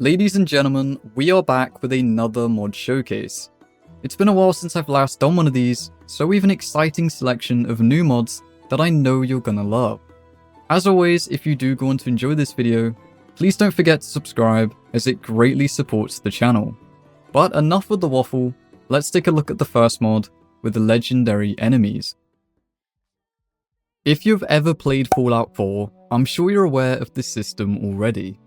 Ladies and gentlemen, we are back with another mod showcase. It's been a while since I've last done one of these, so we have an exciting selection of new mods that I know you're gonna love. As always, if you do go on to enjoy this video, please don't forget to subscribe as it greatly supports the channel. But enough with the waffle, let's take a look at the first mod with the legendary enemies. If you've ever played Fallout 4, I'm sure you're aware of this system already.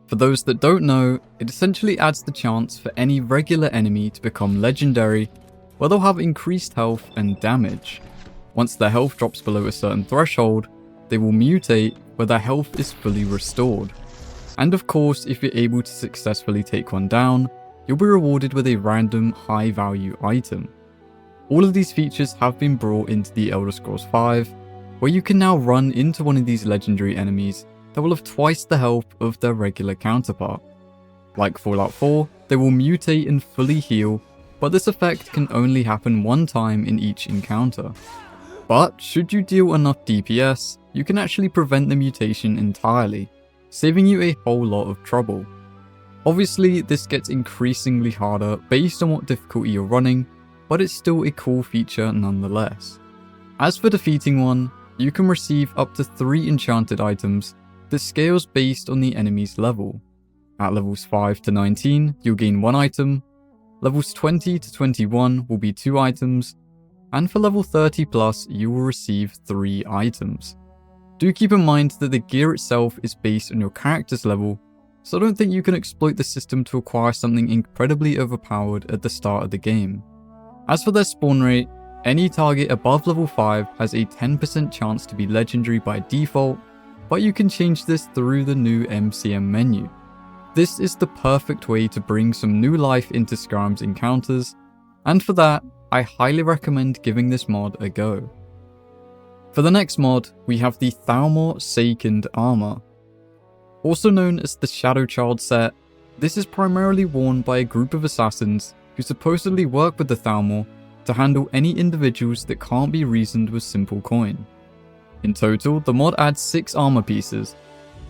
For those that don't know, it essentially adds the chance for any regular enemy to become legendary, where they'll have increased health and damage. Once their health drops below a certain threshold, they will mutate where their health is fully restored. And of course, if you're able to successfully take one down, you'll be rewarded with a random high value item. All of these features have been brought into the Elder Scrolls V, where you can now run into one of these legendary enemies that will have twice the health of their regular counterpart. Like Fallout 4, they will mutate and fully heal, but this effect can only happen one time in each encounter. But should you deal enough DPS, you can actually prevent the mutation entirely, saving you a whole lot of trouble. Obviously, this gets increasingly harder based on what difficulty you're running, but it's still a cool feature nonetheless. As for defeating one, you can receive up to 3 enchanted items that scales based on the enemy's level. At levels 5 to 19, you'll gain 1 item, levels 20 to 21 will be 2 items, and for level 30 plus, you will receive 3 items. Do keep in mind that the gear itself is based on your character's level, so I don't think you can exploit the system to acquire something incredibly overpowered at the start of the game. As for their spawn rate, any target above level 5 has a 10% chance to be legendary by default, but you can change this through the new MCM menu. This is the perfect way to bring some new life into Skyrim's encounters, and for that, I highly recommend giving this mod a go. For the next mod, we have the Thalmor Ceykynd armor. Also known as the Shadow Child set, this is primarily worn by a group of assassins who supposedly work with the Thalmor to handle any individuals that can't be reasoned with simple coin. In total, the mod adds 6 armor pieces,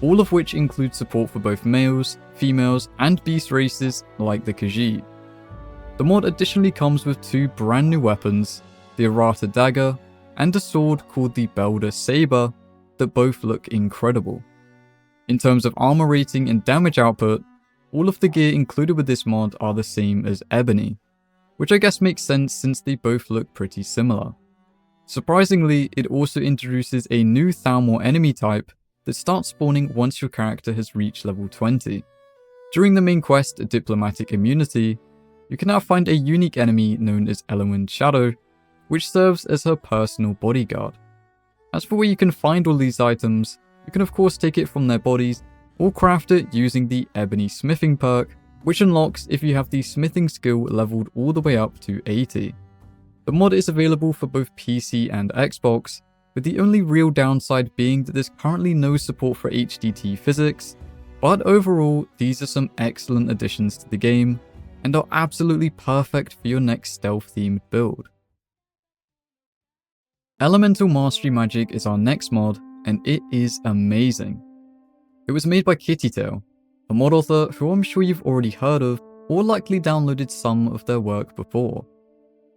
all of which include support for both males, females, and beast races like the Khajiit. The mod additionally comes with 2 brand new weapons, the Arata dagger and a sword called the Belder saber, that both look incredible. In terms of armor rating and damage output, all of the gear included with this mod are the same as Ebony, which I guess makes sense since they both look pretty similar. Surprisingly, it also introduces a new Thalmor enemy type that starts spawning once your character has reached level 20. During the main quest, Diplomatic Immunity, you can now find a unique enemy known as Elowyn Shadow, which serves as her personal bodyguard. As for where you can find all these items, you can of course take it from their bodies or craft it using the Ebony Smithing perk, which unlocks if you have the smithing skill leveled all the way up to 80. The mod is available for both PC and Xbox, with the only real downside being that there's currently no support for HDT physics, but overall these are some excellent additions to the game and are absolutely perfect for your next stealth themed build. Elemental Mastery Magic is our next mod, and it is amazing. It was made by Kittytail, a mod author who I'm sure you've already heard of or likely downloaded some of their work before.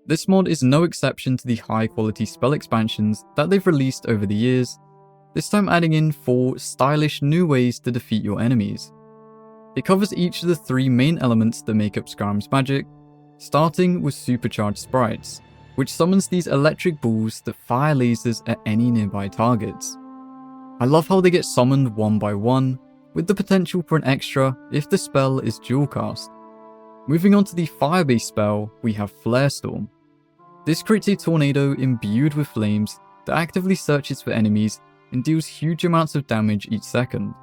This mod is no exception to the high quality spell expansions that they've released over the years, this time adding in 4 stylish new ways to defeat your enemies. It covers each of the 3 main elements that make up Skyrim's magic, starting with Supercharged Sprites, which summons these electric balls that fire lasers at any nearby targets. I love how they get summoned one by one, with the potential for an extra if the spell is dual cast. Moving on to the fire-based spell, we have Flare Storm. This creates a tornado imbued with flames that actively searches for enemies and deals huge amounts of damage each second.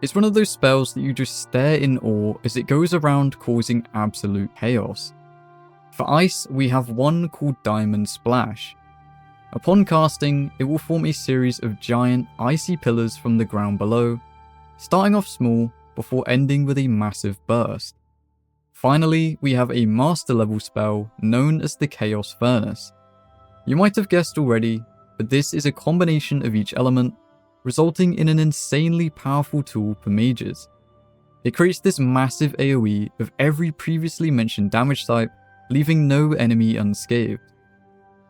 It's one of those spells that you just stare in awe as it goes around causing absolute chaos. For ice, we have one called Diamond Splash. Upon casting, it will form a series of giant icy pillars from the ground below, starting off small before ending with a massive burst. Finally, we have a master level spell known as the Chaos Furnace. You might have guessed already, but this is a combination of each element, resulting in an insanely powerful tool for mages. It creates this massive AoE of every previously mentioned damage type, leaving no enemy unscathed.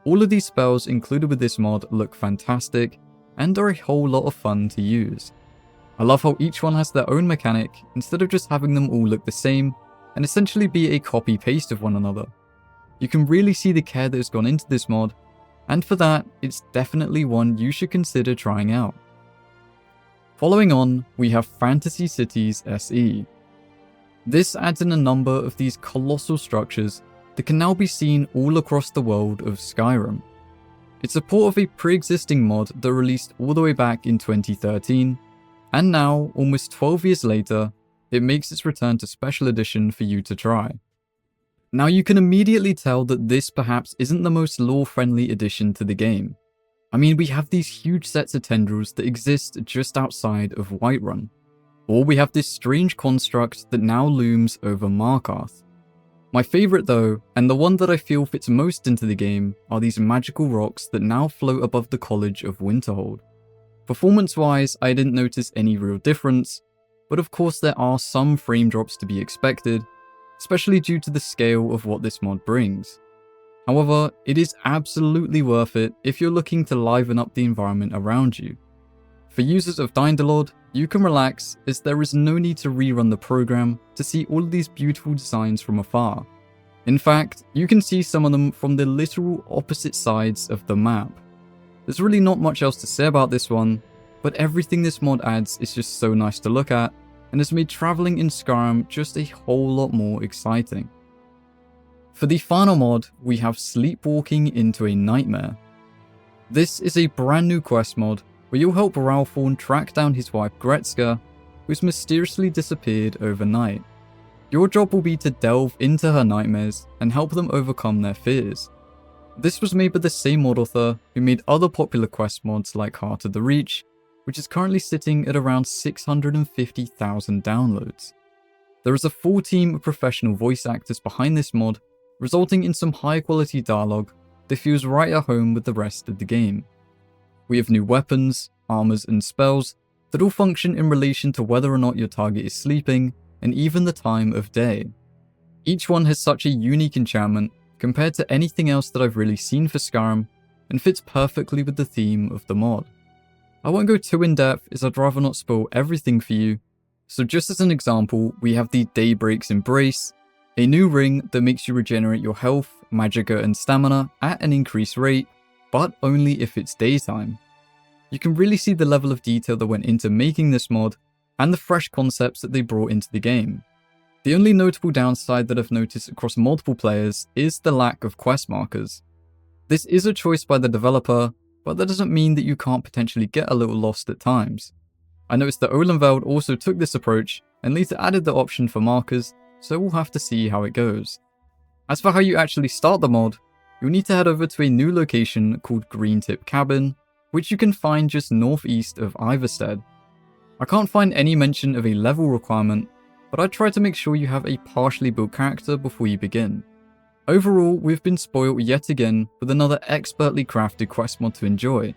All of these spells included with this mod look fantastic and are a whole lot of fun to use. I love how each one has their own mechanic instead of just having them all look the same and essentially be a copy-paste of one another. You can really see the care that has gone into this mod, and for that, it's definitely one you should consider trying out. Following on, we have Fantasy Cities SE. This adds in a number of these colossal structures that can now be seen all across the world of Skyrim. It's a port of a pre-existing mod that released all the way back in 2013, and now, almost 12 years later, it makes its return to Special Edition for you to try. Now you can immediately tell that this perhaps isn't the most lore-friendly addition to the game. I mean, we have these huge sets of tendrils that exist just outside of Whiterun, or we have this strange construct that now looms over Markarth. My favourite though, and the one that I feel fits most into the game, are these magical rocks that now float above the College of Winterhold. Performance-wise, I didn't notice any real difference, but of course there are some frame drops to be expected, especially due to the scale of what this mod brings. However, it is absolutely worth it if you're looking to liven up the environment around you. For users of Dindalord, you can relax as there is no need to rerun the program to see all of these beautiful designs from afar. In fact, you can see some of them from the literal opposite sides of the map. There's really not much else to say about this one, but everything this mod adds is just so nice to look at, and has made travelling in Skyrim just a whole lot more exciting. For the final mod, we have Sleepwalking into a Nightmare. This is a brand new quest mod where you'll help Ralphorn track down his wife Gretzka, who's mysteriously disappeared overnight. Your job will be to delve into her nightmares and help them overcome their fears. This was made by the same mod author who made other popular quest mods like Heart of the Reach, which is currently sitting at around 650,000 downloads. There is a full team of professional voice actors behind this mod, resulting in some high quality dialogue that feels right at home with the rest of the game. We have new weapons, armors and spells that all function in relation to whether or not your target is sleeping, and even the time of day. Each one has such a unique enchantment compared to anything else that I've really seen for Skyrim, and fits perfectly with the theme of the mod. I won't go too in depth as I'd rather not spoil everything for you, so just as an example, we have the Daybreak's Embrace, a new ring that makes you regenerate your health, magicka and stamina at an increased rate, but only if it's daytime. You can really see the level of detail that went into making this mod, and the fresh concepts that they brought into the game. The only notable downside that I've noticed across multiple players is the lack of quest markers. This is a choice by the developer, but that doesn't mean that you can't potentially get a little lost at times. I noticed that Olenveld also took this approach and later added the option for markers, so we'll have to see how it goes. As for how you actually start the mod, you'll need to head over to a new location called Greentip Cabin, which you can find just northeast of Iverstead. I can't find any mention of a level requirement, but I'd try to make sure you have a partially built character before you begin. Overall, we've been spoiled yet again with another expertly crafted quest mod to enjoy.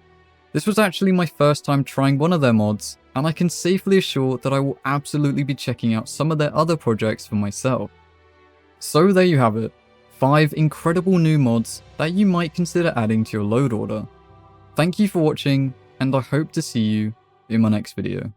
This was actually my first time trying one of their mods, and I can safely assure that I will absolutely be checking out some of their other projects for myself. So there you have it, 5 incredible new mods that you might consider adding to your load order. Thank you for watching, and I hope to see you in my next video.